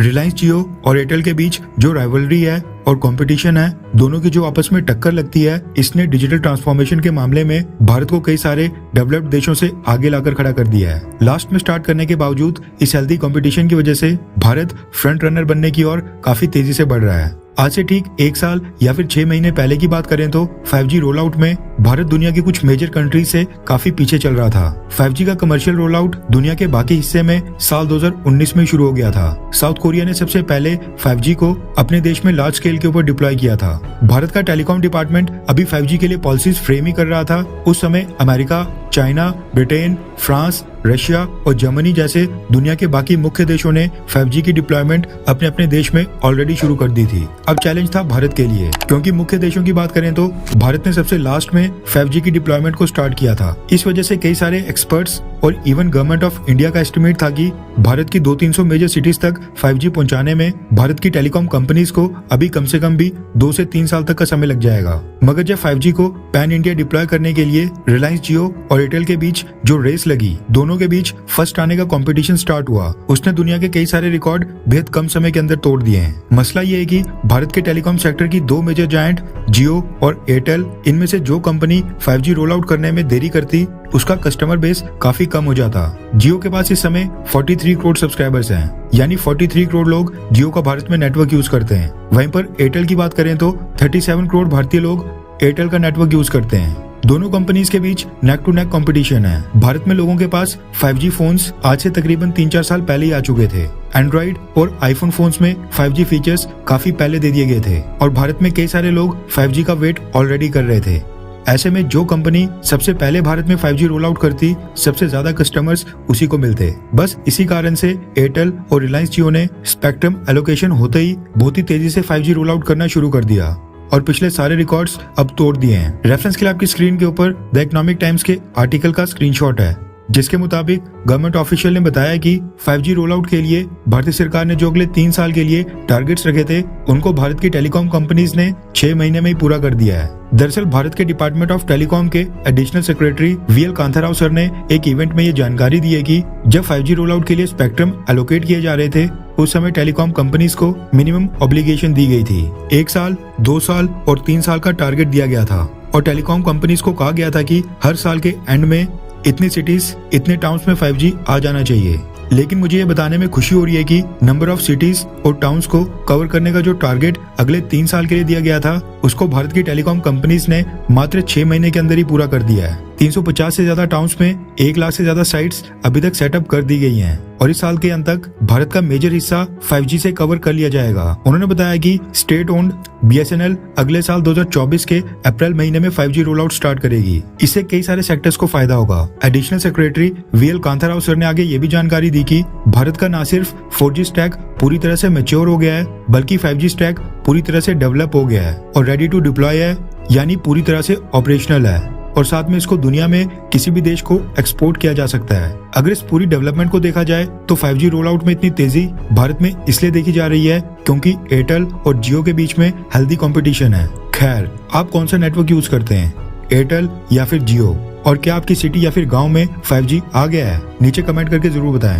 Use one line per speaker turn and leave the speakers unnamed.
रिलायंस जियो और एयरटेल के बीच जो राइवलरी है और कंपटीशन है, दोनों की जो आपस में टक्कर लगती है, इसने डिजिटल ट्रांसफॉर्मेशन के मामले में भारत को कई सारे डेवलप्ड देशों से आगे लाकर खड़ा कर दिया है। लास्ट में स्टार्ट करने के बावजूद इस हेल्दी कंपटीशन की वजह से भारत फ्रंट रनर बनने की ओर काफी तेजी से बढ़ रहा है। आज से ठीक 1 साल या फिर 6 महीने पहले की बात करें तो 5G रोल आउट में भारत दुनिया की कुछ मेजर कंट्रीज से काफी पीछे चल रहा था। 5G का कमर्शियल रोल आउट दुनिया के बाकी हिस्से में साल 2019 में शुरू हो गया था। साउथ कोरिया ने सबसे पहले 5G को अपने देश में लार्ज स्केल के ऊपर डिप्लॉय किया था। भारत का टेलीकॉम डिपार्टमेंट अभी 5G के लिए पॉलिसीज फ्रेम ही कर रहा था। उस समय America, China, Britain, France, Russia और जर्मनी जैसे दुनिया के बाकी मुख्य देशों ने 5G की डिप्लॉयमेंट अपने अपने देश में ऑलरेडी शुरू कर दी थी। अब चैलेंज था भारत के लिए, क्योंकि मुख्य देशों की बात करें तो भारत ने सबसे लास्ट में 5G की डिप्लॉयमेंट को स्टार्ट किया था। इस वजह से कई सारे एक्सपर्ट्स और इवन गवर्नमेंट ऑफ इंडिया का एस्टिमेट था कि भारत की 200-300 मेजर सिटीज तक 5G पहुंचाने में भारत की टेलीकॉम कंपनीज को अभी कम से कम भी 2 से 3 साल तक का समय लग जाएगा। मगर जब 5G को पैन इंडिया डिप्लॉय करने के लिए रिलायंस जियो और एयरटेल के बीच जो रेस लगी, दोनों के बीच फर्स्ट आने का कंपटीशन स्टार्ट हुआ, उसने दुनिया के कई सारे रिकॉर्ड बेहद कम समय के अंदर तोड़ दिए हैं। मसला ये है कि भारत के टेलीकॉम सेक्टर की 2 मेजर जायंट जियो और एयरटेल, इनमें से जो कंपनी 5G रोल आउट करने में देरी करती, उसका कस्टमर बेस काफी कम हो जाता। जियो के पास इस समय 43 करोड़ सब्सक्राइबर्स हैं, यानी 43 करोड़ लोग जियो का भारत में नेटवर्क यूज करते हैं। वहीं पर एयरटेल की बात करें तो 37 करोड़ भारतीय लोग एयरटेल का नेटवर्क यूज करते हैं। दोनों कंपनीज के बीच नेक टू नेक कंपटीशन है। भारत में लोगों के पास 5G फोन्स आज से तकरीबन 3-4 साल पहले ही आ चुके थे। एंड्रॉइड और आईफोन फोन्स में 5G फीचर्स काफी पहले दे दिए गए थे और भारत में कई सारे लोग 5G का वेट ऑलरेडी कर रहे थे। ऐसे में जो कंपनी सबसे पहले भारत में 5G रोल आउट करती, सबसे ज्यादा कस्टमर्स उसी को मिलते। बस इसी कारण से एयरटेल और रिलायंस जियो ने स्पेक्ट्रम एलोकेशन होते ही बहुत ही तेजी से 5G रोल आउट करना शुरू कर दिया और पिछले सारे रिकॉर्ड्स अब तोड़ दिए हैं। रेफरेंस के लिए आपकी स्क्रीन के ऊपर द इकोनॉमिक टाइम्स के आर्टिकल का स्क्रीनशॉट है, जिसके मुताबिक गवर्नमेंट ऑफिशियल ने बताया कि 5G रोल आउट के लिए भारतीय सरकार ने जो अगले 3 साल के लिए टारगेट्स रखे थे, उनको भारत की टेलीकॉम कंपनीज ने 6 महीने में ही पूरा कर दिया है। दरअसल भारत के डिपार्टमेंट ऑफ टेलीकॉम के एडिशनल सेक्रेटरी वीएल कांथाराव सर ने एक इवेंट में ये जानकारी दी है कि जब 5G रोल आउट के लिए स्पेक्ट्रम एलोकेट किए जा रहे थे, उस समय टेलीकॉम कंपनीज को मिनिमम ऑब्लिगेशन दी गई थी। 1 साल, 2 साल और 3 साल का टारगेट दिया गया था और टेलीकॉम कंपनीज को कहा गया था कि हर साल के एंड में इतनी सिटीज, इतने टाउन्स में 5G आ जाना चाहिए। लेकिन मुझे ये बताने में खुशी हो रही है कि नंबर ऑफ सिटीज और टाउन्स को कवर करने का जो टारगेट अगले 3 साल के लिए दिया गया था, उसको भारत की टेलीकॉम कंपनीज ने मात्र 6 महीने के अंदर ही पूरा कर दिया है। 350 से ज्यादा टाउन्स में 1 लाख से ज्यादा साइट्स अभी तक सेटअप कर दी गई हैं और इस साल के अंत तक भारत का मेजर हिस्सा 5G से कवर कर लिया जाएगा। उन्होंने बताया कि स्टेट ओन्ड BSNL अगले साल 2024 के अप्रैल महीने में 5G रोल आउट स्टार्ट करेगी। इससे कई सारे सेक्टर्स को फायदा होगा। एडिशनल सेक्रेटरी वीएल कांथाराव सर ने आगे ये भी जानकारी दी कि भारत का न सिर्फ 4G स्टैक पूरी तरह से मैच्योर हो गया है, बल्कि 5G स्टैक पूरी तरह से डेवलप हो गया है और रेडी टू डिप्लॉय है, यानी पूरी तरह से ऑपरेशनल है और साथ में इसको दुनिया में किसी भी देश को एक्सपोर्ट किया जा सकता है। अगर इस पूरी डेवलपमेंट को देखा जाए तो 5G रोल आउट में इतनी तेजी भारत में इसलिए देखी जा रही है क्योंकि एयरटेल और जियो के बीच में हेल्दी कंपटीशन है। खैर, आप कौन सा नेटवर्क यूज करते हैं, एयरटेल या फिर जियो, और क्या आपकी सिटी या फिर गाँव में 5G आ गया है? नीचे कमेंट करके जरूर बताएं।